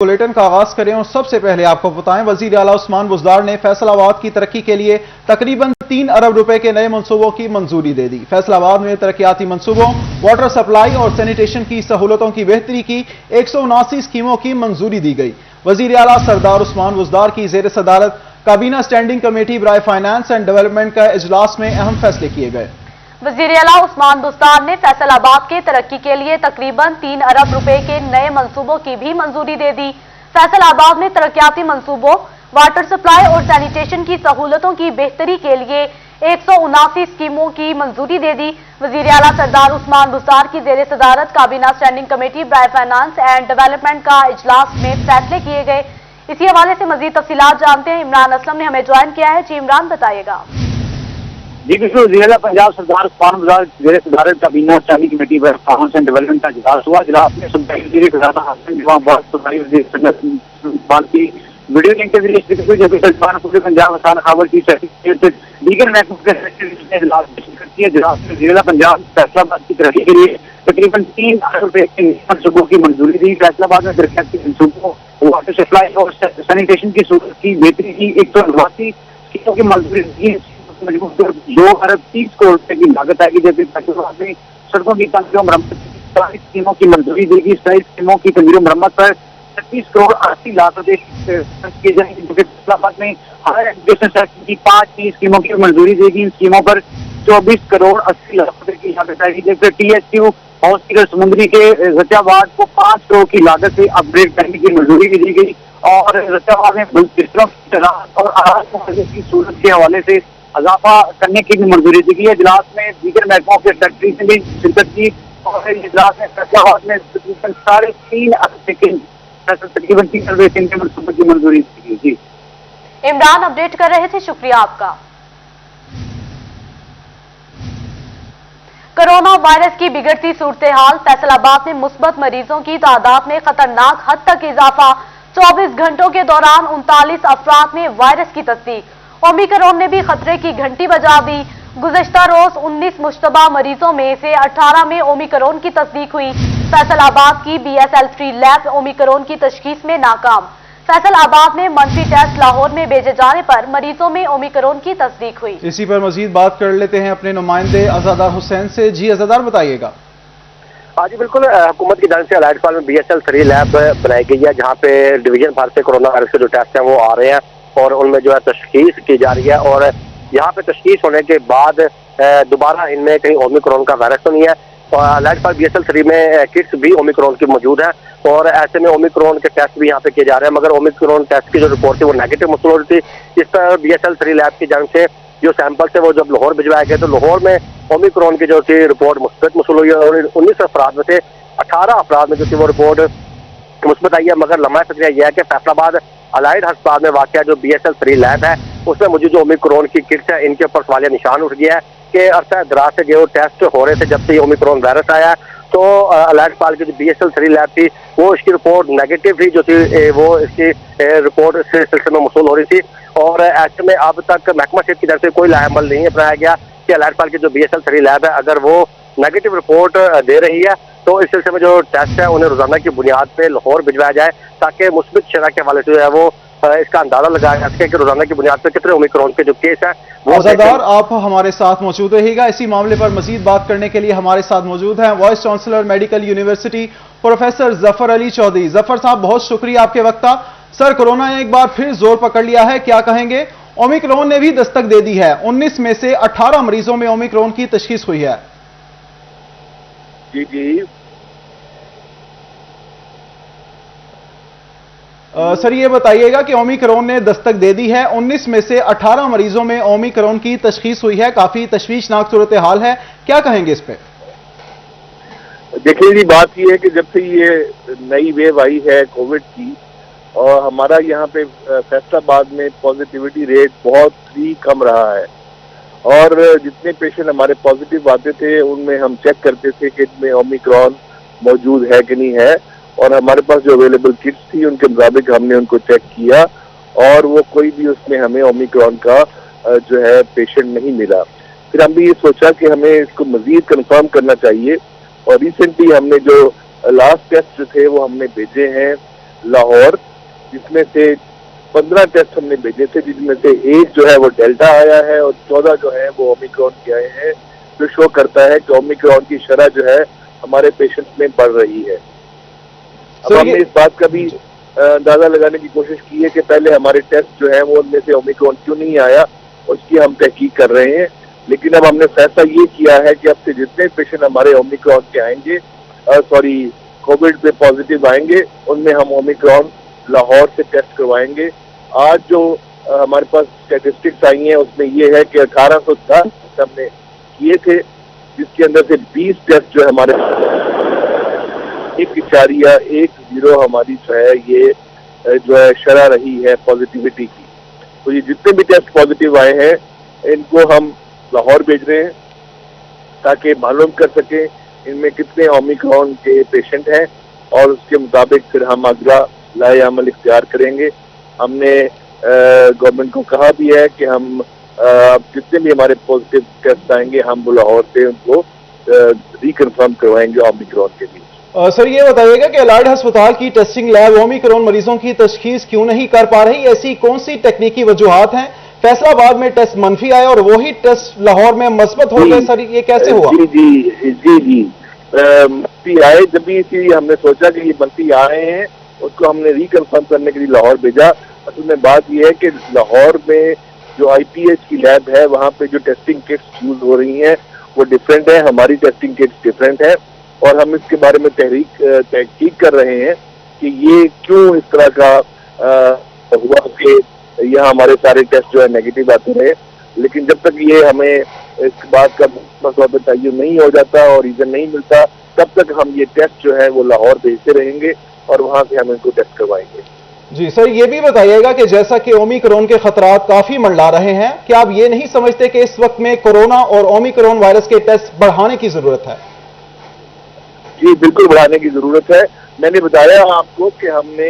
Bulletin का आगाज करें और सबसे पहले आपको बताएं, वजीर आला उस्मान बुज़दार ने फैसलाबाद की तरक्की के लिए तकरीबन 3 अरब रुपए के नए मंसूबों की मंजूरी दे दी। फैसलाबाद में तरक्याती मंसूबों, वाटर सप्लाई और सैनिटेशन की सहूलतों की बेहतरी की 179 स्कीमों की मंजूरी दी गई। वजीर आला सरदार उस्मान बुज़दार की ज़ेर सदारत काबीना स्टैंडिंग कमेटी बराए फाइनेंस एंड डेवलपमेंट का इजलास में अहम फैसले किए गए। वजीर आला उस्मान बुज़दार ने फैसलाबाद के तरक्की के लिए तकरीबन 3 अरब रुपए के नए मंसूबों की भी मंजूरी दे दी। फैसलाबाद में तरक्याती मंसूबों, वाटर सप्लाई और सैनिटेशन की सहूलतों की बेहतरी के लिए 179 स्कीमों की मंजूरी दे दी। वजीर आला सरदार उस्मान बुज़दार की ज़ेर सदारत काबीना स्टैंडिंग कमेटी बराए फाइनेंस एंड डेवलपमेंट का इजलास में फैसले किए गए। इसी हवाले से मजीद तफसीलात जानते हैं। इमरान असलम ने हमें ज्वाइन किया है। जी इमरान, बताइएगा। जी बिल्कुल, वज़ीर आला पंजाब सरदार उस्मान बुज़दार ज़ेर सदारत काबीना स्टैंडिंग कमेटी बराए फाइनेंस एंड डेवलपमेंट का इजलास हुआ। इजलास में सूबाई वज़ीर ख़ज़ाना हासिल वीडियो लिंक के जरिए जबकि सरकार पूरे पंजाब आसान खबर की दीगर महकमों के इजलास में शिरकत की है। इजलास में वज़ीर आला पंजाब फैसलाबाद की तरक्की के लिए तकरीबन 3 अरब रुपए के मंसूबों की मंजूरी दी। फैसलाबाद में तरक्याती मंसूबों, वाटर सप्लाई और सैनिटेशन की सूरत की बेहतरी की 189 स्कीमों की मंजूरी दी। 2 अरब 30 करोड़ रुपए की लागत आएगी। जबकि फैसलाबाद में सड़कों की तंगीओं मरम्मत की स्कीमों की मंजूरी देगी। 27 स्कीमों की तंगीओं मरम्मत पर 36 करोड़ 80 लाख रुपए खर्च किए जाएंगे। जबकि फैसलाबाद में हायर एजुकेशन सेक्टर की 5 नई स्कीमों की मंजूरी देगी। इन स्कीमों पर 24 करोड़ 80 लाख रुपए की लागत आएगी। जबकि TSU हॉस्पिटल समुद्री के गचाबाद को 5 करोड़ की लागत से अपग्रेड करने की मंजूरी भी दी गई। और गचाबाद में बिस्तरों की तादाद और आराम की सूरत के हवाले से इजाफा करने की भी मंजूरी दी गई है। इजलास में दीगर महकमों के सेक्रेटरी ने भी शिरकत की और इजलास में फैसलाबाद में तकरीबन 3.5 अरब के तकरीबन 3 अरब के मंसूबे की मंजूरी दी गई। जी इमरान, अपडेट कर रहे थे, शुक्रिया आपका। कोरोना वायरस की बिगड़ती सूरत हाल, फैसलाबाद में मुस्बत मरीजों की तादाद में खतरनाक हद तक इजाफा। 24 घंटों के दौरान 39 अफराद में वायरस की तस्दीक। ओमिक्रॉन ने भी खतरे की घंटी बजा दी। गुज़श्ता रोज 19 मुश्तबा मरीजों में से 18 में ओमिक्रॉन की तस्दीक हुई। फैसलाबाद की BSL-3 लैब ओमिक्रॉन की तशखीस में नाकाम। फैसलाबाद में मंफी टेस्ट लाहौर में भेजे जाने पर मरीजों में ओमिक्रॉन की तस्दीक हुई। इसी पर मजीद बात कर लेते हैं अपने नुमाइंदे अज़ादार हुसैन से। जी अज़ादार, बताइएगा। हाँ जी बिल्कुल, हुकूमत की जानिब से अलाइड फाल में BSL-3 लैब बनाई गई है, जहाँ पे डिवीजन भर से कोरोना वायरस के जो टेस्ट हैं वो आ रहे हैं और उनमें जो है तशखीस की जा रही है। और यहाँ पे तशखीस होने के बाद दोबारा इनमें कहीं ओमिक्रॉन का वायरस तो नहीं है। और अलाइड फाल BSL-3 में किट्स भी ओमिक्रॉन की मौजूद है और ऐसे में ओमिक्रॉन के टेस्ट भी यहाँ पे किए जा रहे हैं। मगर ओमिक्रॉन टेस्ट की जो रिपोर्ट थी वो नेगेटिव मौसूल हो रही थी। इस पर BSL-3 लैब की जानिब से जो सैंपल थे वो जब लाहौर भिजवाए गए तो लाहौर में ओमिक्रॉन की जो थी रिपोर्ट मुस्बत मौसूल हुई है और 19 अफराद में से 18 अफराद में जो थी वो रिपोर्ट मुस्बत आई है। मगर लम्हा सच यह है कि फैसलाबाद अलाइड अस्पताल में वाक़ जो BSL-3 लैब है उसमें मुझे जो ओमिक्रॉन की किट्स है इनके ऊपर सवालिया निशान उठ गया है कि अरसा दराज से जो टेस्ट हो रहे थे जब से ओमिक्रॉन वायरस आया तो अलाइड अस्पताल की जो BSL-3 लैब थी वो इसकी रिपोर्ट नेगेटिव थी, जो थी वो इसकी रिपोर्ट इस सिलसिले में मौसूल हो रही थी। और ऐसे में अब तक महकमा सेहत की तरफ से कोई लाहेमल नहीं अपनाया गया कि अलाइड अस्पताल की जो BSL-3 लैब है अगर वो नेगेटिव रिपोर्ट दे रही है तो इस सिलसिले में जो टेस्ट है उन्हें रोजाना की बुनियाद पे लाहौर भिजवाया जाए ताकि मुस्बित शरह के हवाले से जो है वो इसका अंदाजा लगाया जा सके कि रोजाना की बुनियाद पर कितने ओमिक्रॉन के जो केस है वो। अज़ादार, आप हमारे साथ मौजूद रहिएगा। इसी मामले पर मजीद बात करने के लिए हमारे साथ मौजूद हैं vice chancellor medical university professor Zafar Ali Chaudhry. Zafar Sahab, बहुत शुक्रिया आपके वक्त का। सर, कोरोना ने एक बार फिर जोर पकड़ लिया है, क्या कहेंगे? ओमिक्रॉन ने भी दस्तक दे दी है। 19 में से 18 मरीजों में ओमिक्रॉन की तशखीस हुई है। जी सर, ये बताइएगा कि ओमिक्रॉन ने दस्तक दे दी है। 19 में से 18 मरीजों में ओमिक्रॉन की तशखीस हुई है। काफी तशवीशनाक सूरत हाल है, क्या कहेंगे इस पे? देखिए जी, बात यह है कि जब से ये नई वेव आई है कोविड की और हमारा यहाँ पे फैसलाबाद में पॉजिटिविटी रेट बहुत ही कम रहा है और जितने पेशेंट हमारे पॉजिटिव आते थे उनमें हम चेक करते थे कि इनमें ओमिक्रॉन मौजूद है कि नहीं है और हमारे पास जो अवेलेबल किट्स थी उनके मुताबिक हमने उनको चेक किया और वो कोई भी उसमें हमें ओमिक्रॉन का जो है पेशेंट नहीं मिला। फिर हमने ये सोचा कि हमें इसको मजीद कंफर्म करना चाहिए और रिसेंटली हमने जो लास्ट टेस्ट जो थे वो हमने भेजे हैं लाहौर, जिसमें से 15 टेस्ट हमने भेजे थे, जिसमें से एक जो है वो डेल्टा आया है और 14 जो है वो ओमिक्रॉन के आए हैं, जो शो करता है कि ओमिक्रॉन की शरह जो है हमारे पेशेंट्स में बढ़ रही है। अब हमने इस बात का भी अंदाजा लगाने की कोशिश की है कि पहले हमारे टेस्ट जो है वो उनमें से ओमिक्रॉन क्यों नहीं आया, उसकी हम तहकीक कर रहे हैं। लेकिन अब हमने फैसला ये किया है कि अब से जितने पेशेंट हमारे ओमिक्रॉन के आएंगे, कोविड पे पॉजिटिव आएंगे, उनमें हम ओमिक्रॉन लाहौर से टेस्ट करवाएंगे। आज जो हमारे पास स्टैटिस्टिक्स आई हैं उसमें ये है कि 1810 हमने किए थे, जिसके अंदर से 20 टेस्ट जो है हमारे 1.10 हमारी जो है ये जो है शरह रही है पॉजिटिविटी की। तो ये जितने भी टेस्ट पॉजिटिव आए हैं इनको हम लाहौर भेज रहे हैं ताकि मालूम कर सकें इनमें कितने ओमिक्रॉन के पेशेंट हैं और उसके मुताबिक फिर हम अगला लाए अमल इख्तियार करेंगे। हमने गवर्नमेंट को कहा भी है कि हम जितने भी हमारे पॉजिटिव टेस्ट आएंगे हम वो लाहौर से उनको रिकन्फर्म करवाएंगे ओमिक्रॉन के लिए। सर ये बताइएगा कि एलाइड अस्पताल की टेस्टिंग लैब ओमिक्रॉन मरीजों की तशखीस क्यों नहीं कर पा रही? ऐसी कौन सी तकनीकी वजूहात हैं? फैसलाबाद में टेस्ट मनफी आया और वही टेस्ट लाहौर में मस्बत हो गए, सर ये कैसे हुआ? जी मनफी आए, जब भी इसी हमने सोचा कि ये मनफी आ रहे हैं उसको हमने रिकन्फर्म करने के लिए लाहौर भेजा। असल में बात यह है कि लाहौर में जो IPH की लैब है वहाँ पे जो टेस्टिंग किट्स यूज हो रही हैं वो डिफरेंट है, हमारी टेस्टिंग किट्स डिफरेंट है और हम इसके बारे में तहकीक कर रहे हैं कि ये क्यों इस तरह का हुआ कि यहाँ हमारे सारे टेस्ट जो है नेगेटिव आते रहे। लेकिन जब तक ये हमें इस बात का तौर पर तय्युम नहीं हो जाता और रीजन नहीं मिलता तब तक हम ये टेस्ट जो है वो लाहौर भेजते रहेंगे और वहाँ से हम इनको टेस्ट करवाएंगे। जी सर, ये भी बताइएगा कि जैसा कि ओमिक्रॉन के खतरात काफी मंडरा रहे हैं, क्या आप ये नहीं समझते कि इस वक्त में कोरोना और ओमिक्रॉन वायरस के टेस्ट बढ़ाने की जरूरत है? जी बिल्कुल बढ़ाने की जरूरत है। मैंने बताया आपको कि हमने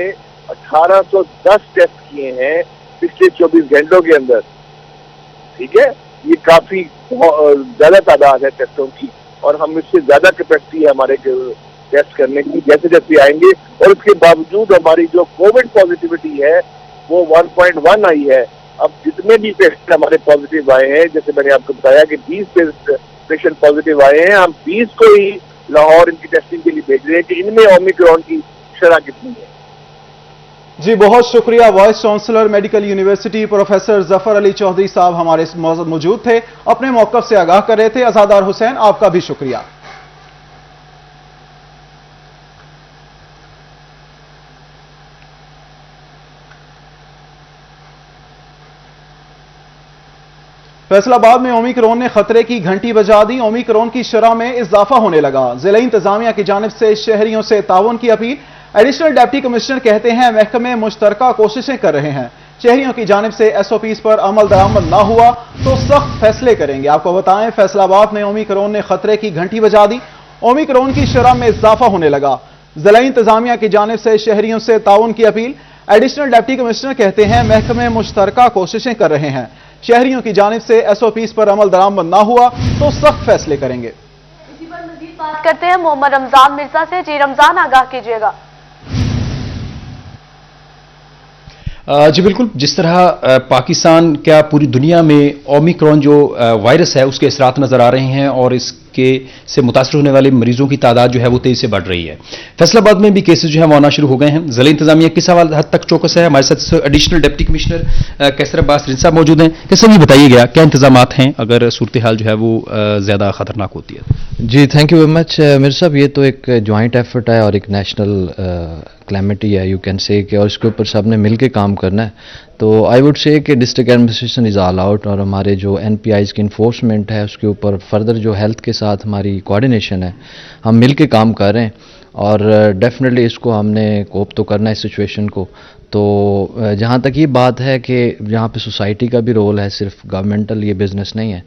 1810 टेस्ट किए हैं पिछले 24 घंटों के अंदर, ठीक है। ये काफी ज्यादा तादाद है टेस्टों की और हम इससे ज्यादा कैपेसिटी है हमारे टेस्ट करने की जैसे जैसे आएंगे। और उसके बावजूद हमारी जो कोविड पॉजिटिविटी है वो 1.1 आई है। अब जितने भी पेशेंट हमारे पॉजिटिव आए हैं, जैसे मैंने आपको बताया कि 20 पेशेंट पॉजिटिव आए हैं, हम 20 को ही लाहौर इनकी टेस्टिंग के लिए भेज रहे हैं कि इनमें ओमिक्रॉन की शरह कितनी है। जी बहुत शुक्रिया। Vice chancellor medical university professor Zafar Ali Chaudhry Sahab हमारे मौजूद थे, अपने मौकफ से आगाह कर रहे थे। अजादार हुसैन आपका भी शुक्रिया। फैसलाबाद में ओमिक्रॉन ने खतरे की घंटी बजा दी। ओमिक्रॉन की शरह में इजाफा होने लगा। जिला इंतजामिया की जानिब से शहरियों से ताउन की अपील। एडिशनल डिप्टी कमिश्नर कहते हैं महकमे मुश्तरका कोशिशें कर रहे हैं। शहरियों की जानिब से SOPs पर अमल दरामद ना हुआ तो सख्त फैसले करेंगे। आपको बताएं फैसलाबाद में ओमिक्रॉन ने खतरे की घंटी बजा दी। ओमिक्रॉन की शरह में इजाफा होने लगा। जिला इंतजामिया की जानिब से शहरियों से ताउन की अपील। एडिशनल डिप्टी कमिश्नर कहते हैं महकमे मुश्तरका कोशिशें कर रहे हैं। शहरियों की जानिब से SOPs पर अमल दरामद ना हुआ तो सख्त फैसले करेंगे। इसी पर मजीद बात करते हैं मोहम्मद रमजान मिर्जा से। जी रमजान, आगाह कीजिएगा। जी बिल्कुल, जिस तरह पाकिस्तान क्या पूरी दुनिया में ओमिक्रॉन जो वायरस है उसके असरात नजर आ रहे हैं और इसके से मुतासर होने वाले मरीजों की तादाद जो है वो तेजी से बढ़ रही है। फैसलाबाद में भी केसेस जो है वो आना शुरू हो गए हैं। जिला इंतजामिया किस हद तक चौकस है? हमारे साथ एडिशनल डिप्टी कमिश्नर कैसर अब्बास रिंद साहब मौजूद हैं। कैसे ये बताइएगा क्या इंतजामात हैं अगर सूरत हाल जो है वो ज्यादा खतरनाक होती है? जी thank you very much Mirza साहब। ये तो एक जॉइंट एफर्ट है और एक नेशनल क्लैमिटी है यू कैन से, और इसके ऊपर सब ने मिल के काम करना है। तो आई वुड से कि district administration is all out और हमारे जो NPIs की इन्फोर्समेंट है उसके ऊपर फर्दर जो हेल्थ के साथ हमारी कोऑर्डिनेशन है, हम मिल के काम कर रहे हैं और डेफिनेटली इसको हमने कोप तो करना है इस सिचुएशन को। तो जहाँ तक ये बात है कि यहाँ पे सोसाइटी का भी रोल है, सिर्फ गवर्नमेंटल ये बिज़नेस नहीं है।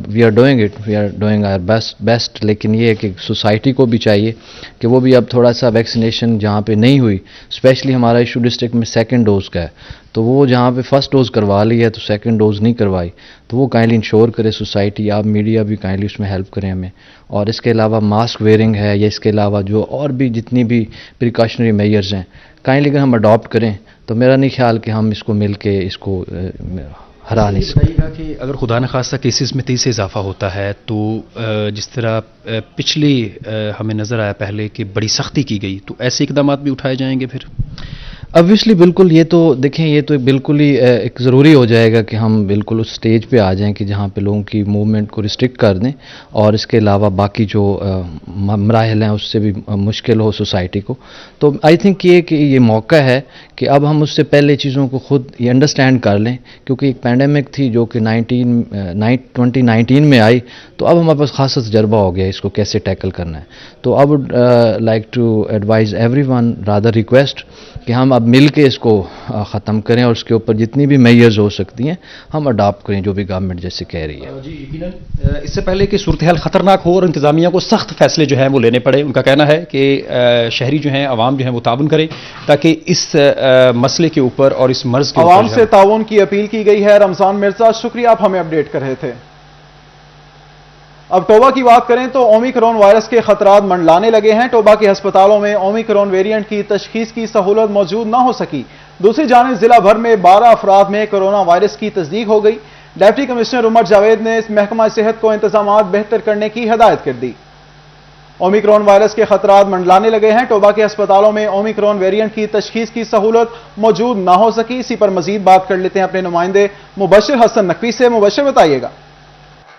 We are doing it, we are doing our best, लेकिन ये है कि सोसाइटी को भी चाहिए कि वो भी अब थोड़ा सा वैक्सीनेशन जहाँ पे नहीं हुई, स्पेशली हमारा इशू डिस्ट्रिक्ट में 2nd डोज का है, तो वो जहाँ पे 1st डोज करवा ली है तो 2nd डोज नहीं करवाई, तो वो काइंडली इंश्योर करे सोसाइटी, आप मीडिया भी काइंडली उसमें हेल्प करें हमें। और इसके अलावा मास्क वेयरिंग है या इसके अलावा जो और भी जितनी भी प्रिकॉशनरी मेजर्स हैं काइंडली अगर हम अडॉप्ट करें तो मेरा नहीं ख्याल कि हम इसको मिल के इसको हरा नहीं सकते। बताइएगा कि अगर खुदा न खास्ता केसेस में तेज़ी से इजाफा होता है तो जिस तरह पिछली हमें नज़र आया पहले कि बड़ी सख्ती की गई, तो ऐसे इकदाम भी उठाए जाएंगे फिर? ऑब्वियसली बिल्कुल, ये तो देखें, ये तो बिल्कुल ही एक ज़रूरी हो जाएगा कि हम बिल्कुल उस स्टेज पे आ जाएं कि जहाँ पे लोगों की मूवमेंट को रिस्ट्रिक्ट कर दें और इसके अलावा बाकी जो मराहिल हैं उससे भी मुश्किल हो सोसाइटी को। तो आई थिंक ये मौका है कि अब हम उससे पहले चीज़ों को खुद ये अंडरस्टैंड कर लें, क्योंकि एक पैंडेमिक थी जो कि 2019 में आई, तो अब हमारे पास खासा तजर्बा हो गया इसको कैसे टैकल करना है। तो I would like to advise everyone, rather request कि हम अब मिल के इसको ख़त्म करें और उसके ऊपर जितनी भी मेजर्स हो सकती हैं हम अडॉप्ट करें जो भी गवर्नमेंट जैसे कह रही है। जी यकीनन इससे पहले कि सूरत हाल ख़तरनाक हो और इंतज़ामिया को सख्त फैसले जो हैं वो लेने पड़े, उनका कहना है कि शहरी जो हैं, आवाम जो है वो ताउन करें ताकि इस मसले के ऊपर और इस मर्ज के ऊपर आवाम से ताउन की अपील की गई है। रमजान मिर्जा, शुक्रिया, आप हमें अपडेट कर रहे थे। अब टोबा की बात करें तो ओमिक्रॉन वायरस के खतरात मंडलाने लगे हैं। टोबा के अस्पतालों में ओमिक्रॉन वेरिएंट की तशखीस की सहूलत मौजूद न हो सकी। दूसरी जानिब जिला भर में 12 अफराद में कोरोना वायरस की तस्दीक हो गई। डिप्टी कमिश्नर उमर जावेद ने इस महकमा सेहत को इंतजामात बेहतर करने की हिदायत कर दी। ओमिक्रॉन वायरस के खतरात मंडलाने लगे हैं। टोबा के अस्पतालों में ओमिक्रॉन वेरिएंट की तशखीस की सहूलत मौजूद न हो सकी। इसी पर मजीद बात कर लेते हैं अपने नुमाइंदे मुबशिर हसन नकवी से। मुबशिर, बताइएगा।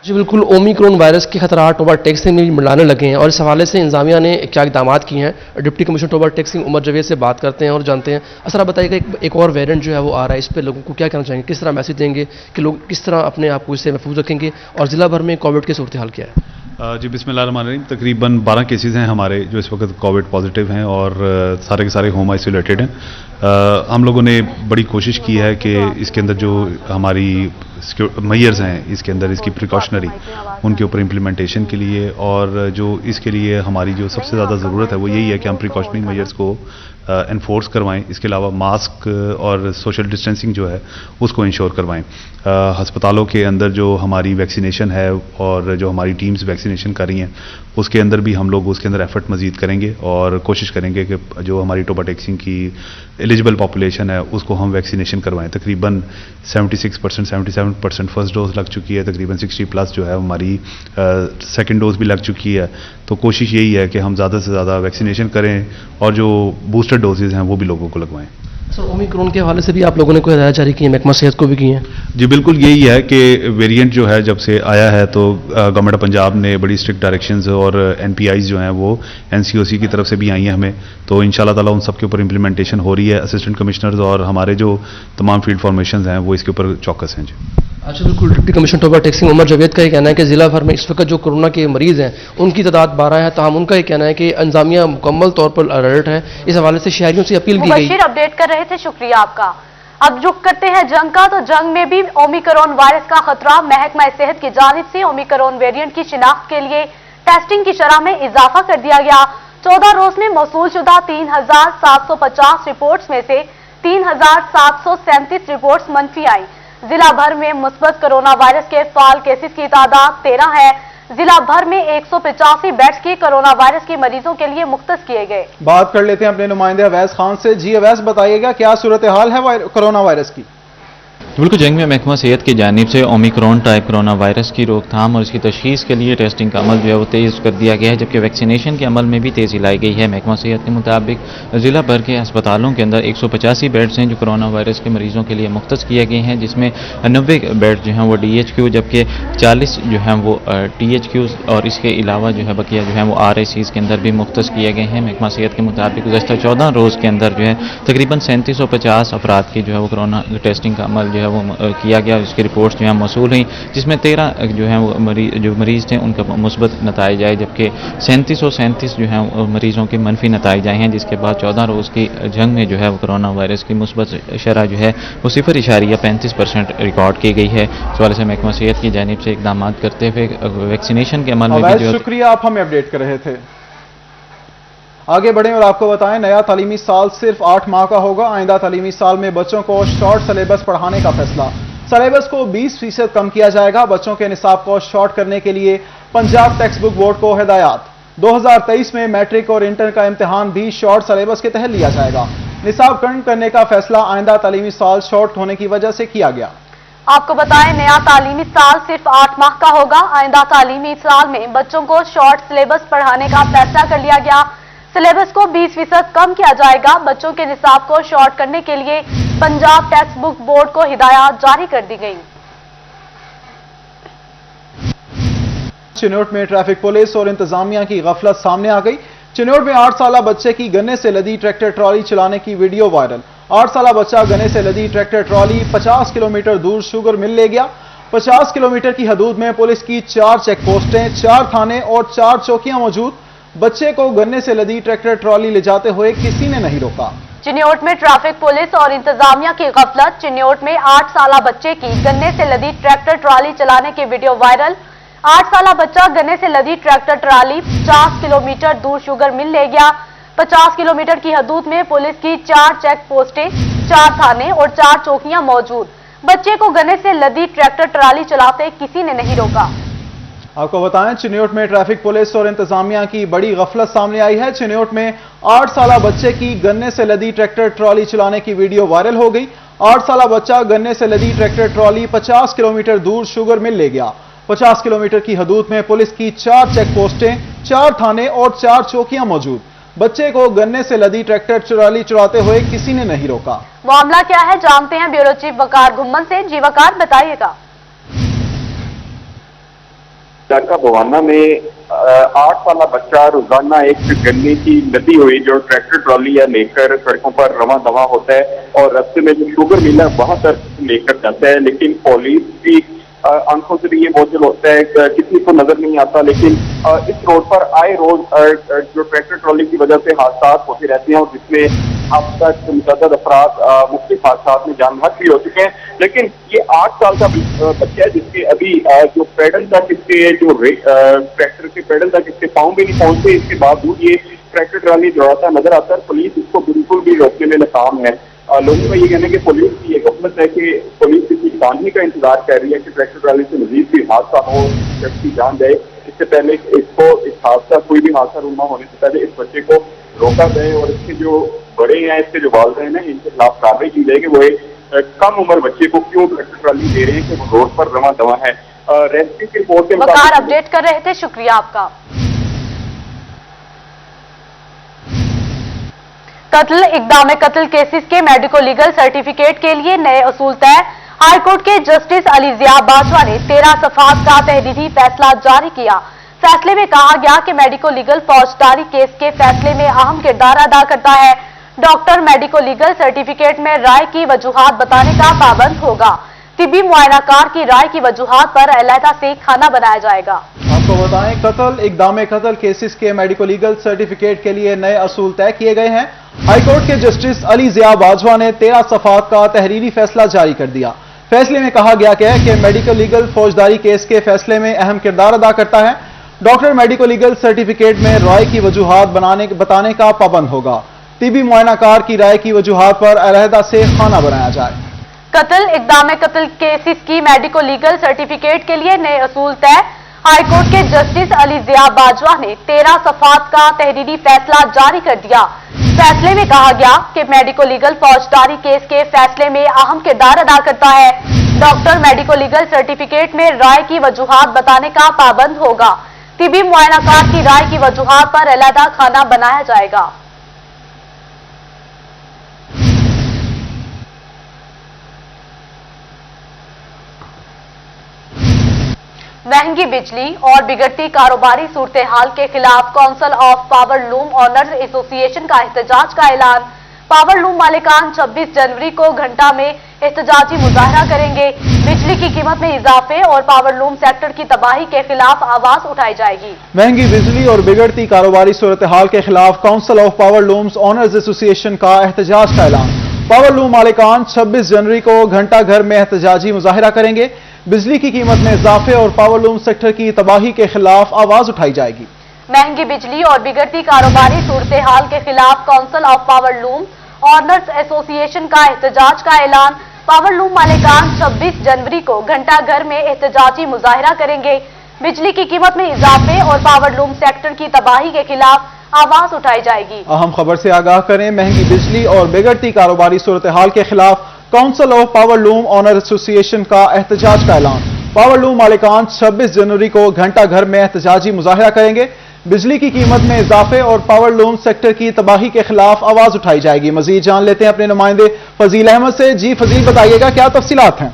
जी बिल्कुल, ओमिक्रॉन वायरस के खतरात टोबा टेक्सिंग में भी मंडलाने लगे हैं और इस हवाले से इंतजामिया ने क्या इकदाम किए हैं। डिप्टी कमिश्नर टोबा टेक्सिंग उमर जावेद से बात करते हैं और जानते हैं। असर आप बताइएगा, एक और वेरिएंट जो है वो आ रहा है, इस पर लोगों को क्या कहना चाहेंगे, किस तरह मैसेज देंगे कि लोग किस तरह अपने आप को इससे महफूज रखेंगे और जिला भर में कोविड की सूरत हाल क्या है? जी बिस्मिल्लाहिर्रहमानिर्रहीम, तकरीबन 12 केसेस हैं हमारे जो इस वक्त कोविड पॉजिटिव हैं और सारे के सारे होम आइसोलेटेड हैं। हम लोगों ने बड़ी कोशिश की है कि इसके अंदर जो हमारी मेजर्स हैं इसके अंदर इसकी प्रिकॉशनरी उनके ऊपर इम्प्लीमेंटेशन के लिए, और जो इसके लिए हमारी जो सबसे ज़्यादा ज़रूरत है वो यही है कि हम प्रिकॉशनरी मेजर्स को एनफोर्स करवाएं। इसके अलावा मास्क और सोशल डिस्टेंसिंग जो है उसको इंश्योर करवाएं। अस्पतालों के अंदर जो हमारी वैक्सीनेशन है और जो हमारी टीम्स वैक्सीनेशन कर रही हैं उसके अंदर भी हम लोग उसके अंदर एफर्ट मजीद करेंगे और कोशिश करेंगे कि जो हमारी टोबा टेक्सिंग की एलिजिबल पॉपुलेशन है उसको हम वैक्सीनेशन करवाएं। तकरीबन 76% 77% फर्स्ट डोज लग चुकी है, तकरीबन 60+ जो है हमारी सेकंड डोज भी लग चुकी है। तो कोशिश यही है कि हम ज़्यादा से ज़्यादा वैक्सीनेशन करें और जो बूस्टर डोजेज हैं वो भी लोगों को लगवाएं। सर, ओमिक्रॉन के हवाले से भी आप लोगों ने कोई हिदायत जारी की है, महकमा सेहत को भी की है? जी बिल्कुल, यही है कि वेरिएंट जो है जब से आया है तो गवर्नमेंट ऑफ पंजाब ने बड़ी स्ट्रिक्ट डायरेक्शंस और एनपीआईज जो हैं वो एनसीओसी की तरफ से भी आई हैं हमें, तो इंशाल्लाह ताला उन सब के ऊपर इम्प्लीमेंटेशन हो रही है। असिस्टेंट कमिश्नर्स और हमारे जो तमाम फील्ड फॉर्मेशंस हैं वो इसके ऊपर चौकस हैं। जी अच्छा, बिल्कुल, डिप्टी कमिश्नर टोबा टेक्सिंग उमर जावेद का ये कहना है कि जिला भर में इस वक्त जो कोरोना के मरीज हैं उनकी तादाद 12 है, ताहम उनका ये कहना है कि इंतजामिया मुकम्मल तौर पर अलर्ट है। इस हवाले से शहरियों से अपील की गई। मुबशिर अपडेट कर रहे थे, शुक्रिया आपका। अब रुख करते हैं जंग का, तो जंग में भी ओमिक्रॉन वायरस का खतरा। महकमा सेहत की जानिब से ओमिक्रॉन वेरिएंट की शिनाख्त के लिए टेस्टिंग की शरह में इजाफा कर दिया गया। 14 रोज में मौसूल शुदा 3750 रिपोर्ट्स में से 3737 रिपोर्ट्स मनफी आई। जिला भर में मुस्बत कोरोना वायरस के फाल केसेस की तादाद 13 है। जिला भर में 185 बेड्स की कोरोना वायरस के मरीजों के लिए मुख्तस किए गए। बात कर लेते हैं अपने नुमाइंदे अवैस खान से। जी अवैस, बताइएगा क्या सूरत हाल है कोरोना वायरस की? बिल्कुल, जंग में महकमा सेहत की जानिब से ओमिक्रॉन टाइप कोरोना वायरस की रोकथाम और इसकी तशखीस के लिए टेस्टिंग का अमल जो है वो तेज़ कर दिया गया है, जबकि वैक्सीनेशन के अमल में भी तेज़ी लाई गई है। महकमा सेहत के मुताबिक जिला भर के अस्पतालों के अंदर 185 बेड्स हैं जो कोरोना वायरस के मरीजों के लिए मुख्तस किए गए हैं, जिसमें 90 बेड जो हैं वो DHQ, जबकि 40 जो हैं वो THQ और इसके अलावा जो है बकिया जो है वो RICs के अंदर भी मुख्तस किए गए हैं। महकमा सेहत के मुताबिक गुज़श्ता 14 रोज़ के अंदर जो है तकरीबन 3750 अफराद की जो है वो कोरोना टेस्टिंग का अमल जो है वो किया गया, उसकी रिपोर्ट्स जो है मौसूल हुई, जिसमें 13 जो है वो मरीज़ थे उनका मुस्बत नताइज आए, जबकि 3737 जो है मरीज़ों के मनफी नताइज आए हैं, जिसके बाद 14 रोज़ की जंग में जो है वो कोरोना वायरस की मुस्बत शरह जो है वो 0.35% रिकॉर्ड की गई है। इस वाले से महकमा सेहत की जानिब से इकदाम करते हुए वैक्सीनेशन के अमल में भी जो है। शुक्रिया, आप हमें अपडेट कर रहे थे। आगे बढ़ें और आपको बताएं, नया तालीमी साल सिर्फ 8 माह का होगा। आइंदा तालीमी साल में बच्चों को शॉर्ट सिलेबस पढ़ाने का फैसला। सिलेबस को 20% कम किया जाएगा। बच्चों के निसाब को शॉर्ट करने के लिए पंजाब टेक्स्ट बुक बोर्ड को हिदायत। 2023 में मैट्रिक और इंटर का इम्तिहान भी शॉर्ट सिलेबस के तहत लिया जाएगा। निसाब कम करने का फैसला आइंदा तालीमी साल शॉर्ट होने की वजह से किया गया। आपको बताएं, नया तालीमी साल सिर्फ 8 माह का होगा। आइंदा तालीमी साल में बच्चों को शॉर्ट सिलेबस पढ़ाने का फैसला कर लिया गया। सिलेबस को 20% कम किया जाएगा। बच्चों के निसाब को शॉर्ट करने के लिए पंजाब टेक्स्ट बुक बोर्ड को हिदायत जारी कर दी गई। चिन्नौट में ट्रैफिक पुलिस और इंतजामिया की गफलत सामने आ गई। चिन्नौट में 8 साला बच्चे की गन्ने से लदी ट्रैक्टर ट्रॉली चलाने की वीडियो वायरल। 8 साला बच्चा गन्ने से लदी ट्रैक्टर ट्रॉली 50 किलोमीटर दूर शुगर मिल ले गया। 50 किलोमीटर की हदूद में पुलिस की 4 चेक पोस्टें, 4 थाने और 4 चौकियां मौजूद। बच्चे को गन्ने से लदी ट्रैक्टर ट्रॉली ले जाते हुए किसी ने नहीं रोका। चिन्नौट में ट्रैफिक पुलिस और इंतजामिया की गफलत। चिन्नौट में 8 साला बच्चे की गन्ने से लदी ट्रैक्टर ट्रॉली चलाने की वीडियो वायरल। 8 साला बच्चा गन्ने से लदी ट्रैक्टर ट्रॉली 50 किलोमीटर दूर शुगर मिल ले गया। 50 किलोमीटर की हदूद में पुलिस की 4 चेक पोस्टें, 4 थाने और 4 चौकियां मौजूद। बच्चे को गन्ने से लदी ट्रैक्टर ट्रॉली चलाते किसी ने नहीं रोका। आपको बताएं, चिन्नौट में ट्रैफिक पुलिस और इंतजामिया की बड़ी गफलत सामने आई है। चिन्नौट में 8 साला बच्चे की गन्ने से लदी ट्रैक्टर ट्रॉली चलाने की वीडियो वायरल हो गई। 8 साला बच्चा गन्ने से लदी ट्रैक्टर ट्रॉली 50 किलोमीटर दूर शुगर मिल ले गया। 50 किलोमीटर की हदूद में पुलिस की 4 चेक पोस्टें, 4 थाने और 4 चौकियां मौजूद। बच्चे को गन्ने से लदी ट्रैक्टर ट्रॉली चलाते हुए किसी ने नहीं रोका। मामला क्या है, जानते हैं ब्यूरो चीफ वकार घुम्मन से। जी वकार, बताइएगा। ढाका बवाना में 8 साला बच्चा रोजाना एक गन्ने की नदी हुई जो ट्रैक्टर ट्रॉली या लेकर सड़कों पर रवा दवा होता है और रास्ते में जो शुगर मिल है वहां तक लेकर जाता है, लेकिन पुलिस की आंखों से भी ये बोझल होता है, किसी को नजर नहीं आता। लेकिन इस रोड पर आए रोज जो ट्रैक्टर ट्रॉली की वजह से हादसा होते रहते हैं और जिसमें अब तक मुतअद्दिद अफराद मुख्तलिफ हादसा में जान बहक भी हो चुके हैं। लेकिन ये 8 साल का बच्चा है जिसके अभी जो पेडल तक इसके जो ट्रैक्टर के पेडल तक इसके पाँव भी नहीं पहुंचते, इसके बावजूद ये ट्रैक्टर ट्रॉली दौड़ाता नजर आता है। पुलिस इसको बिल्कुल भी रोकने में नाकाम है। लोगों का ये कहना है कि पुलिस की ये गफलत है कि पुलिस किसी कानूनी का इंतजार कर रही है कि ट्रैक्टर ट्रॉली से मजीद भी हादसा हो, की जान जाए। इससे पहले इसको इस हादसा कोई भी हादसा रूमा होने से पहले इस बच्चे को रोका जाए और इसके जो बड़े हैं, इसके जो वालिदैन हैं, इनके खिलाफ कार्रवाई की जाए कि वो एक कम उम्र बच्चे को क्यों ट्रैक्टर ट्रॉली दे रहे हैं कि वो रोड पर रवा दवा है। रेस्क्यू की रिपोर्ट के वकार अपडेट कर रहे थे, शुक्रिया आपका। कत्ल इक़दाम कत्ल केसेस के मेडिको लीगल सर्टिफिकेट के लिए नए असूल तय। हाईकोर्ट के जस्टिस अली ज़िया बाजवा ने 13 सफ़हात का तहरीरी फैसला जारी किया। फैसले में कहा गया कि मेडिको लीगल फौजदारी केस के फैसले में अहम किरदार अदा करता है। डॉक्टर मेडिको लीगल सर्टिफिकेट में राय की वजूहात बताने का पाबंद होगा। तिब्बी मुआयनाकार की राय की वजूहात पर अलहदा से खाना बनाया जाएगा। आपको बताएं, कत्ल इक़दाम कत्ल केसेस के मेडिको लीगल सर्टिफिकेट के लिए नए असूल तय किए गए हैं। हाईकोर्ट के जस्टिस अली ज़िया बाजवा ने 13 सफ़हात का तहरीरी फैसला जारी कर दिया। फैसले में कहा गया कि मेडिकल लीगल फौजदारी केस के फैसले में अहम किरदार अदा करता है। डॉक्टर मेडिको लीगल सर्टिफिकेट में राय की वजूहात बताने का पाबंद होगा। तिब्बी मुआयनाकार की राय की वजूहात पर अलहदा से खाना बनाया जाए। कत्ल इक़दाम कत्ल केसेस की मेडिको लीगल सर्टिफिकेट के लिए नए असूल तय। हाईकोर्ट के जस्टिस अली ज़िया बाजवा ने 13 सफ़हात का तहरीरी फैसला जारी कर दिया। फैसले में कहा गया कि मेडिको लीगल फौजदारी केस के फैसले में अहम किरदार अदा करता है। डॉक्टर मेडिको लीगल सर्टिफिकेट में राय की वजूहात बताने का पाबंद होगा। तिब्बी मुआयनाकार की राय की वजूहात पर अलहदा खाना बनाया जाएगा। महंगी बिजली और बिगड़ती कारोबारी सूरत हाल के खिलाफ council of power loom owners association का एहतजाज का ऐलान। पावर लूम मालिकान 26 जनवरी को घंटा में एहतजाजी मुजाहरा करेंगे। बिजली की कीमत में इजाफे और पावर लूम सेक्टर की तबाही के खिलाफ आवाज उठाई जाएगी। महंगी बिजली और बिगड़ती कारोबारी सूरत हाल के खिलाफ council of power looms owners association का एहतजाज का ऐलान। पावर लूम मालिकान 26 जनवरी को घंटा घर में एहतजाजी मुजाहरा करेंगे। बिजली की कीमत में इजाफे और पावर लूम सेक्टर की तबाही के खिलाफ आवाज उठाई जाएगी। महंगी बिजली और बिगड़ती कारोबारी सूरत हाल के खिलाफ council of power loom owners association का एहतजाज का ऐलान। पावर लूम मालिकान 26 जनवरी को घंटा घर में एहतजाजी मुजाहरा करेंगे। बिजली की कीमत में इजाफे और पावर लूम सेक्टर की तबाही के खिलाफ आवाज उठाई जाएगी। अहम खबर से आगाह करें, महंगी बिजली और बिगड़ती कारोबारी सूरत हाल के खिलाफ council of power loom owner association का एहतजाज का ऐलान। पावर लूम मालिकान 26 जनवरी को घंटा घर में एहतजाजी मुजाहरा करेंगे। बिजली की कीमत में इजाफे और पावर लूम सेक्टर की तबाही के खिलाफ आवाज उठाई जाएगी। मजीद जान लेते हैं अपने नुमाइंदे फजील अहमद से। जी फजील, बताइएगा क्या तफसीलात हैं?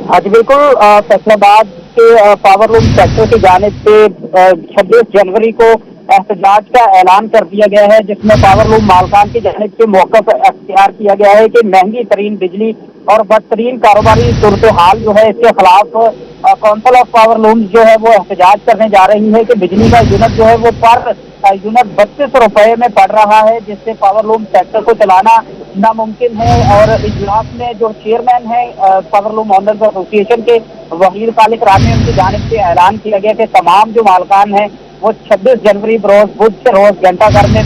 हाँ जी बिल्कुल, फैसलाबाद के पावर लूम सेक्टर की जानिब से 26 जनवरी को एहतजाज का ऐलान कर दिया गया है, जिसमें पावर लूम मालकान की जानिब से मौक़िफ़ अख्तियार किया गया है कि महंगी तरीन बिजली और बदतरीन कारोबारी सूरत हाल जो है इसके खिलाफ काउंसिल ऑफ पावर लूम्स जो है वो एहतजाज करने जा रही है कि बिजली का यूनिट जो है वो पर यूनिट 32 रुपए में पड़ रहा है, जिससे पावर लूम सेक्टर को चलाना नामुमकिन है। और इजलास में जो चेयरमैन है पावर लूम ऑनर्स एसोसिएशन के वहीद खालिक रानी, उनकी जानिब से ऐलान किया गया कि तमाम जो मालकान हैं वो 26 जनवरी रोज बुध से रोज घंटा घर में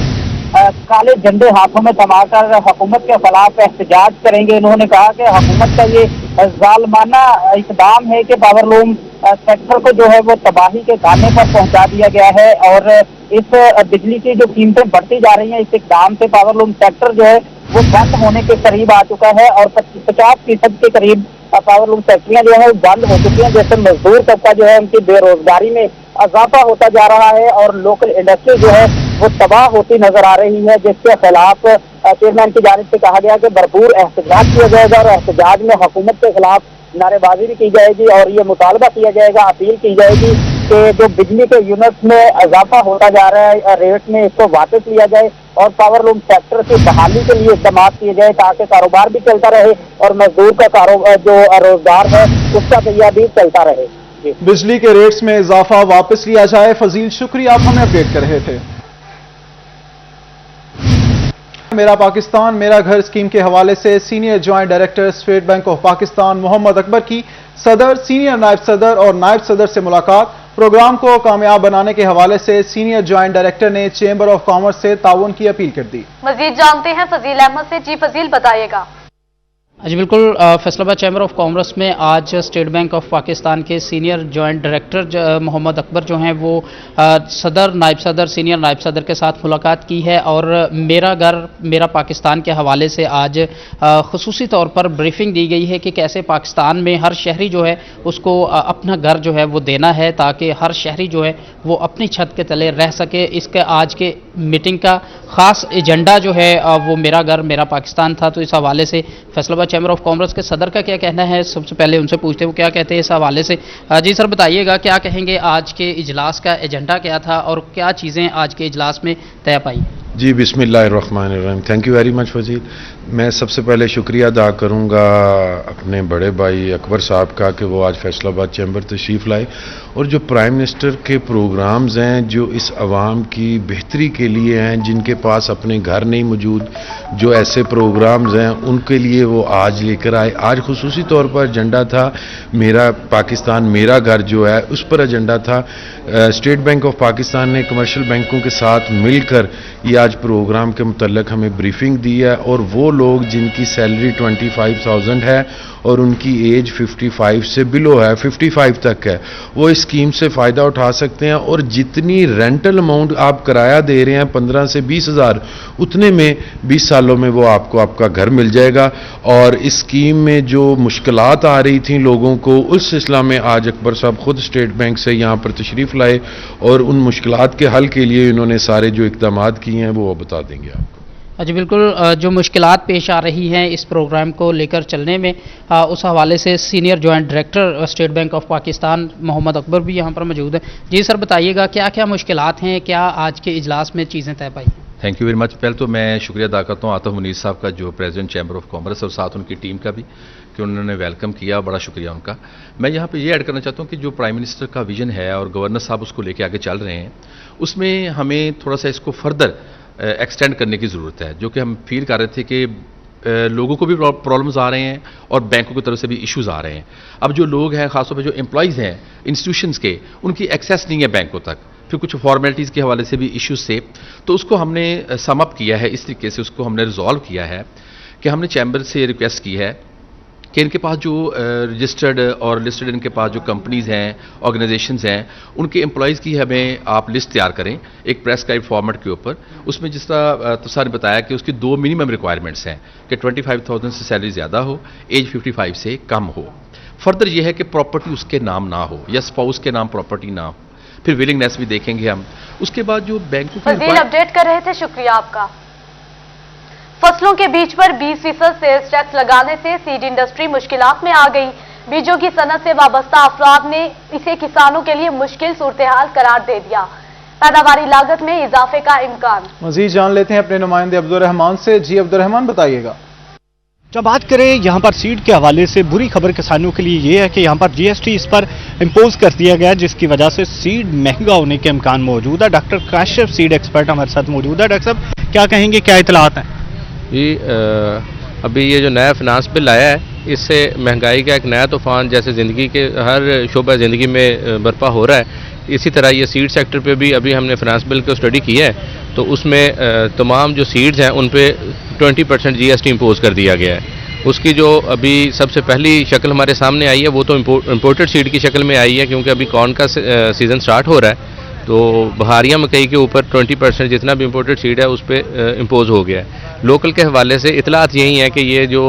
काले झंडे हाथों में थमाकर हुकूमत के खिलाफ एहतजाज करेंगे। इन्होंने कहा कि हुकूमत का ये जालमाना इकदाम है कि पावर लूम सेक्टर को जो है वो तबाही के गाने पर पहुंचा दिया गया है और इस बिजली की जो कीमतें बढ़ती जा रही हैं, इस इकदाम से पावर लूम सेक्टर जो है वो बंद होने के करीब आ चुका है और 50% के करीब पावर लूम फैक्ट्रियां जो है वो बंद हो चुकी हैं, जिससे मजदूर तबका जो है उनकी बेरोजगारी में इजाफा होता जा रहा है और लोकल इंडस्ट्री जो है वो तबाह होती नजर आ रही है, जिसके खिलाफ चेयरमैन की जानिब से कहा गया कि भरपूर एहतजाज किया जाएगा और एहतजाज में हुकूमत के खिलाफ नारेबाजी भी की जाएगी और ये मुतालबा किया जाएगा, अपील की जाएगी कि जो बिजली के यूनिट में इजाफा होता जा रहा है रेट में, इसको वापस लिया जाए और पावर लूम सेक्टर की बहाली के लिए इकदाम किए जाए ताकि कारोबार भी चलता रहे और मजदूर का कारोबार जो रोजगार है उसका तैयार भी चलता रहे। बिजली के रेट्स में इजाफा वापस लिया जाए। फजील, शुक्रिया, आप हमें अपडेट कर रहे थे। मेरा पाकिस्तान मेरा घर स्कीम के हवाले से senior joint director state bank of Pakistan Mohammad Akbar की सदर, सीनियर नायब सदर और नायब सदर से मुलाकात। प्रोग्राम को कामयाब बनाने के हवाले से सीनियर ज्वाइंट डायरेक्टर ने चेंबर ऑफ कॉमर्स से ताउन की अपील कर दी। मजीद जानते हैं फजील अहमद से। जी फजील, बताइएगा। जी बिल्कुल, फैसलाबाद चैम्बर ऑफ कॉमर्स में आज स्टेट बैंक ऑफ पाकिस्तान के senior joint director Mohammad Akbar जो हैं वो सदर, नायब सदर, सीनियर नायब सदर के साथ मुलाकात की है और मेरा घर मेरा पाकिस्तान के हवाले से आज खुसूसी तौर पर ब्रीफिंग दी गई है कि कैसे पाकिस्तान में हर शहरी जो है उसको अपना घर जो है वो देना है ताकि हर शहरी जो है वो अपनी छत के तले रह सके। इसके आज के मीटिंग का ख़ास एजेंडा जो है वो मेरा घर मेरा पाकिस्तान था। तो इस हवाले से फैसलाबाद चैम्बर ऑफ कॉमर्स के सदर का क्या कहना है, सबसे पहले उनसे पूछते हैं वो क्या कहते हैं इस हवाले से। जी सर, बताइएगा क्या कहेंगे, आज के इजलास का एजेंडा क्या था और क्या चीज़ें आज के इजलास में तय पाई? जी बिस्मिल्लाहिर्रहमानिर्रहीम, thank you very much Fazil. मैं सबसे पहले शुक्रिया अदा करूंगा अपने बड़े भाई अकबर साहब का कि वो आज फैसलाबाद चैम्बर तशरीफ़ लाए और जो प्राइम मिनिस्टर के प्रोग्राम्स हैं जो इस आवाम की बेहतरी के लिए हैं, जिनके पास अपने घर नहीं मौजूद, जो ऐसे प्रोग्राम्स हैं उनके लिए वो आज लेकर आए। आज खुसूसी तौर पर एजेंडा था मेरा पाकिस्तान मेरा घर जो है उस पर एजेंडा था। स्टेट बैंक ऑफ पाकिस्तान ने कमर्शियल बैंकों के साथ मिलकर ये आज प्रोग्राम के मुतल्लिक हमें ब्रीफिंग दी है और वो लोग जिनकी सैलरी 25,000 है और उनकी एज 55 से बिलो है, 55 तक है, वो इस स्कीम से फ़ायदा उठा सकते हैं और जितनी रेंटल अमाउंट आप किराया दे रहे हैं 15 से 20 हज़ार, उतने में 20 सालों में वो आपको आपका घर मिल जाएगा। और इस स्कीम में जो मुश्किलात आ रही थी लोगों को, उस सिलसिला में आज अकबर साहब खुद स्टेट बैंक से यहाँ पर तशरीफ़ लाए और उन मुश्किलात के हल के लिए इन्होंने सारे जो इक़दामात किए हैं वो बता देंगे आपको। जी बिल्कुल, जो मुश्किलात पेश आ रही हैं इस प्रोग्राम को लेकर चलने में, उस हवाले से senior joint director state bank of Pakistan Mohammad Akbar भी यहाँ पर मौजूद हैं। जी सर, बताइएगा क्या क्या मुश्किलात हैं, क्या आज के इजलास में चीज़ें तय पाई? Thank you very much. पहले तो मैं शुक्रिया अदा करता हूँ आतिफ मुनीर साहब का, जो प्रेसिडेंट चैम्बर ऑफ कॉमर्स और साथ उनकी टीम का भी, कि उन्होंने वेलकम किया, बड़ा शुक्रिया उनका। मैं यहाँ पे ये ऐड करना चाहता हूँ कि जो प्राइम मिनिस्टर का विजन है और गवर्नर साहब उसको लेके आगे चल रहे हैं, उसमें हमें थोड़ा सा इसको फर्दर एक्सटेंड करने की ज़रूरत है। जो कि हम फील कर रहे थे कि लोगों को भी प्रॉब्लम्स आ रहे हैं और बैंकों की तरफ से भी इश्यूज़ आ रहे हैं। अब जो लोग हैं, ख़ासतौर पर जो एम्प्लॉइज़ हैं इंस्टीट्यूशंस के, उनकी एक्सेस नहीं है बैंकों तक, फिर कुछ फॉर्मेलिटीज़ के हवाले से भी इश्यूज़ थे। तो उसको हमने सम अप किया है, इस तरीके से उसको हमने रिजॉल्व किया है कि हमने चैम्बर से रिक्वेस्ट की है कि इनके पास जो रजिस्टर्ड और लिस्टेड इनके पास जो कंपनीज हैं, ऑर्गेनाइजेशंस हैं, उनके एम्प्लॉयज़ की हमें आप लिस्ट तैयार करें एक प्रेस्क्राइब फॉर्मेट के ऊपर। उसमें जिस तरह तुषार ने बताया कि उसकी 2 मिनिमम रिक्वायरमेंट्स हैं कि 25,000 से सैलरी ज़्यादा हो, एज 55 से कम हो। फर्दर यह है कि प्रॉपर्टी उसके नाम ना हो या स्पाउस के नाम प्रॉपर्टी ना हो। फिर विलिंगनेस भी देखेंगे हम। उसके बाद जो बैंकों की अपडेट कर रहे थे, शुक्रिया आपका। फसलों के बीज पर 20% सेल्स टैक्स लगाने से सीड इंडस्ट्री मुश्किलात में आ गई। बीजों की सनत से वाबस्ता अफराद ने इसे किसानों के लिए मुश्किल सूरत-ए-हाल करार दे दिया। पैदावारी लागत में इजाफे का इम्कान। मजीद जान लेते हैं अपने नुमाइंदे अब्दुर्रहमान से। जी अब्दुर्रहमान, बताइएगा। जब बात करें यहाँ पर सीड के हवाले से, बुरी खबर किसानों के लिए ये है कि यहाँ पर जीएसटी इस पर इम्पोज कर दिया गया, जिसकी वजह से सीड महंगा होने के इम्कान मौजूद है। डॉक्टर काशिफ सीड एक्सपर्ट हमारे साथ मौजूद है। डॉक्टर साहब, क्या कहेंगे, क्या इतलात हैं? जी, अभी ये जो नया फिनांस बिल आया है, इससे महंगाई का एक नया तूफान जैसे ज़िंदगी के हर शोबा ज़िंदगी में बर्पा हो रहा है, इसी तरह ये सीड सेक्टर पे भी अभी हमने फिनांस बिल को स्टडी किया है, तो उसमें तमाम जो सीड्स हैं उन पे 20% जीएसटी इम्पोज कर दिया गया है। उसकी जो अभी सबसे पहली शक्ल हमारे सामने आई है वो तो इम्पोर्टेड सीड की शक्ल में आई है, क्योंकि अभी कॉर्न का सीज़न स्टार्ट हो रहा है, तो बहारिया मकई के ऊपर 20% जितना भी इम्पोर्टेड सीड है उस पर इम्पोज हो गया है। लोकल के हवाले से इतलात यही है कि ये जो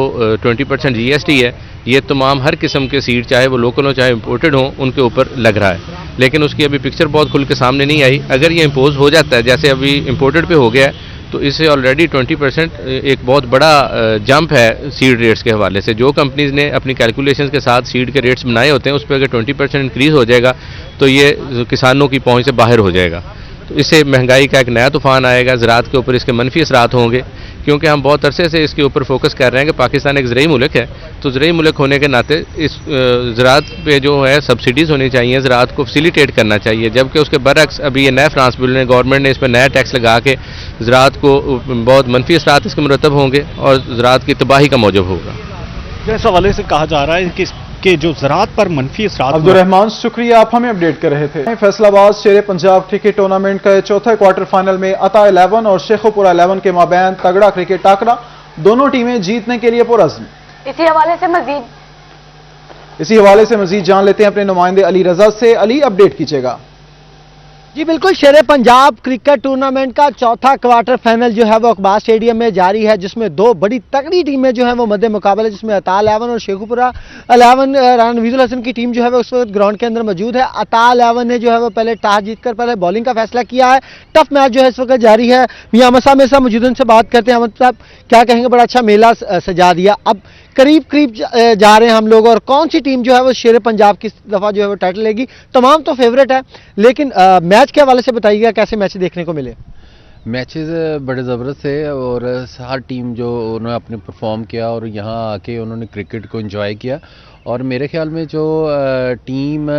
20% जीएसटी है, ये तमाम हर किस्म के सीड, चाहे वो लोकल हो चाहे इम्पोर्टेड हो, उनके ऊपर लग रहा है। लेकिन उसकी अभी पिक्चर बहुत खुल के सामने नहीं आई। अगर ये इम्पोज हो जाता है, जैसे अभी इम्पोर्टेड पे हो गया है, तो इससे ऑलरेडी 20% एक बहुत बड़ा जंप है सीड रेट्स के हवाले से। जो कंपनीज ने अपनी कैलकुलेशंस के साथ सीड के रेट्स बनाए होते हैं, उस पर अगर 20% इंक्रीज़ हो जाएगा तो ये किसानों की पहुंच से बाहर हो जाएगा। तो इससे महंगाई का एक नया तूफान आएगा, ज़राअत के ऊपर इसके मनफी असरात होंगे, क्योंकि हम बहुत अरसे से इसके ऊपर फोकस कर रहे हैं कि पाकिस्तान एक ज़राई मुल्क है, तो ज़राई मुल्क होने के नाते इस ज़राअत पे जो है सब्सिडीज़ होनी चाहिए, ज़राअत को फैसिलिटेट करना चाहिए। जबकि उसके बरअक्स अभी ये नया फ्रांस बिल ने, गवर्नमेंट ने इस पर नया टैक्स लगा के ज़राअत को बहुत मनफी असरात इसके मुरतब होंगे और ज़राअत की तबाही का मौजब होगा। इस हवाले से कहा जा रहा है कि जो ज़राअत पर मनफी असरात। अब्दुर्रहमान, शुक्रिया, आप हमें अपडेट कर रहे थे। फैसलाबाद शेर पंजाब क्रिकेट टूर्नामेंट का चौथे क्वार्टर फाइनल में अता 11 और शेखुपुरा 11 के माबैन तगड़ा क्रिकेट टाकरा, दोनों टीमें जीतने के लिए पुरअज़्म। इसी हवाले से मजीद जान लेते हैं अपने नुमाइंदे अली रजा से। अली, अपडेट कीजिएगा। जी बिल्कुल, शेर पंजाब क्रिकेट टूर्नामेंट का चौथा क्वार्टर फाइनल जो है वो अकबार स्टेडियम में जारी है, जिसमें दो बड़ी तगड़ी टीमें जो है वो मध्य मुकाबले, जिसमें अता 11 और शेखुपुरा 11 राना नवीजुल हसन की टीम जो है वो उस वक्त ग्राउंड के अंदर मौजूद है। अता 11 ने जो है वो पहले टॉस जीतकर पहले बॉलिंग का फैसला किया है। टफ मैच जो है इस वक्त जारी है। मियां अहमद साहब मेरे साथ मौजूद, उनसे बात करते हैं। अहमद साहब, क्या कहेंगे, बड़ा अच्छा मेला सजा दिया, अब करीब करीब जा रहे हैं हम लोग, और कौन सी टीम जो है वो शेर पंजाब की दफा जो है वो टाइटल लेगी? तमाम तो फेवरेट है, लेकिन मैच के हवाले से बताइएगा कैसे मैच देखने को मिले? मैचेस बड़े ज़बरदस्त थे और हर टीम जो उन्होंने अपने परफॉर्म किया और यहाँ आके उन्होंने क्रिकेट को एंजॉय किया। और मेरे ख्याल में जो टीम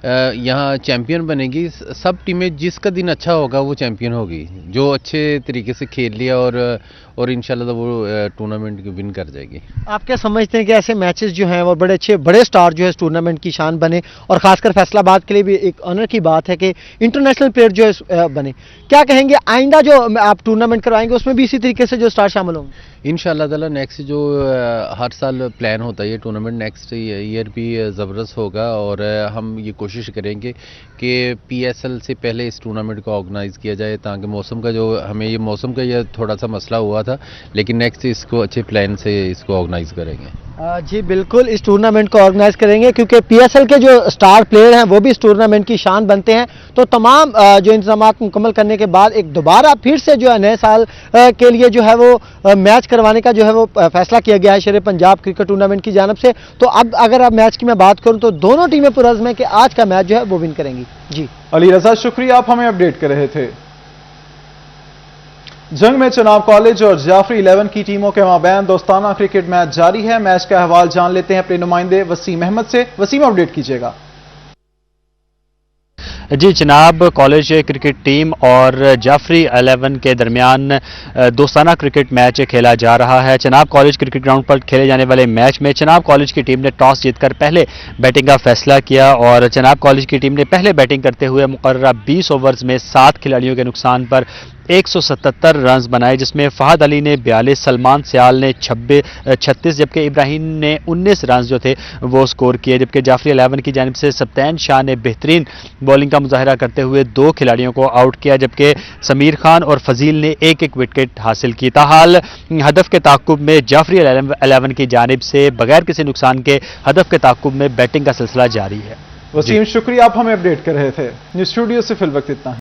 यहाँ चैम्पियन बनेगी, सब टीमें जिसका दिन अच्छा होगा वो चैम्पियन होगी, जो अच्छे तरीके से खेल लिया और इंशाल्लाह वो टूर्नामेंट विन कर जाएगी। आप क्या समझते हैं कि ऐसे मैचेस जो हैं वो बड़े अच्छे, बड़े स्टार जो है इस टूर्नामेंट की शान बने, और खासकर फैसलाबाद के लिए भी एक ऑनर की बात है कि इंटरनेशनल प्लेयर जो है बने? क्या कहेंगे, आइंदा जो आप टूर्नामेंट करवाएंगे उसमें भी इसी तरीके से जो स्टार शामिल होंगे? इंशाल्लाह ताला नेक्स्ट जो हर साल प्लान होता है ये टूर्नामेंट नेक्स्ट ईयर भी ज़बरदस्त होगा, और हम ये कोशिश करेंगे कि पीएसएल से पहले इस टूर्नामेंट को ऑर्गेनाइज़ किया जाए, ताकि मौसम का जो हमें ये मौसम का ये थोड़ा सा मसला हुआ था, लेकिन नेक्स्ट इसको अच्छे प्लान से इसको ऑर्गेनाइज़ करेंगे। जी बिल्कुल, इस टूर्नामेंट को ऑर्गेनाइज करेंगे, क्योंकि पीएसएल के जो स्टार प्लेयर हैं वो भी इस टूर्नामेंट की शान बनते हैं। तो तमाम जो इंतजाम मुकम्मल करने के बाद एक दोबारा फिर से जो है नए साल के लिए जो है वो मैच करवाने का जो है वो फैसला किया गया है शेर पंजाब क्रिकेट टूर्नामेंट की जानिब से। तो अब अगर आप मैच की मैं बात करूं तो दोनों टीमें पुरअज़्म है कि आज का मैच जो है वो विन करेंगी। जी अली रजा, शुक्रिया, आप हमें अपडेट कर रहे थे। जंग में चनाब कॉलेज और जाफरी 11 की टीमों के माबैन दोस्ताना क्रिकेट मैच जारी है। मैच का अहवाल जान लेते हैं अपने नुमाइंदे वसीम अहमद से। वसीम, अपडेट कीजिएगा। जी जनाब, कॉलेज क्रिकेट टीम और जाफरी 11 के दरमियान दोस्ताना क्रिकेट मैच खेला जा रहा है। चनाब कॉलेज क्रिकेट ग्राउंड पर खेले जाने वाले मैच में चनाब कॉलेज की टीम ने टॉस जीतकर पहले बैटिंग का फैसला किया, और चनाब कॉलेज की टीम ने पहले बैटिंग करते हुए मुकर्ररा 20 ओवर्स में 7 खिलाड़ियों के नुकसान पर 177 रन बनाए, जिसमें फहद अली ने 42, सलमान सियाल ने 36, जबकि इब्राहिम ने 19 रन जो थे वो स्कोर किए। जबकि जाफरी 11 की जानिब से सप्तान शाह ने बेहतरीन बॉलिंग का मुजाहरा करते हुए 2 खिलाड़ियों को आउट किया, जबकि समीर खान और फजील ने एक विकेट हासिल की। ताहाल हदफ के ताकुब में जाफरी 11 की जानिब से बगैर किसी नुकसान के हदफ के ताकुब में बैटिंग का सिलसिला जारी है। वसीम, शुक्रिया, आप हमें अपडेट कर रहे थे। न्यूज़ स्टूडियो से फिल वक्त इतना ही।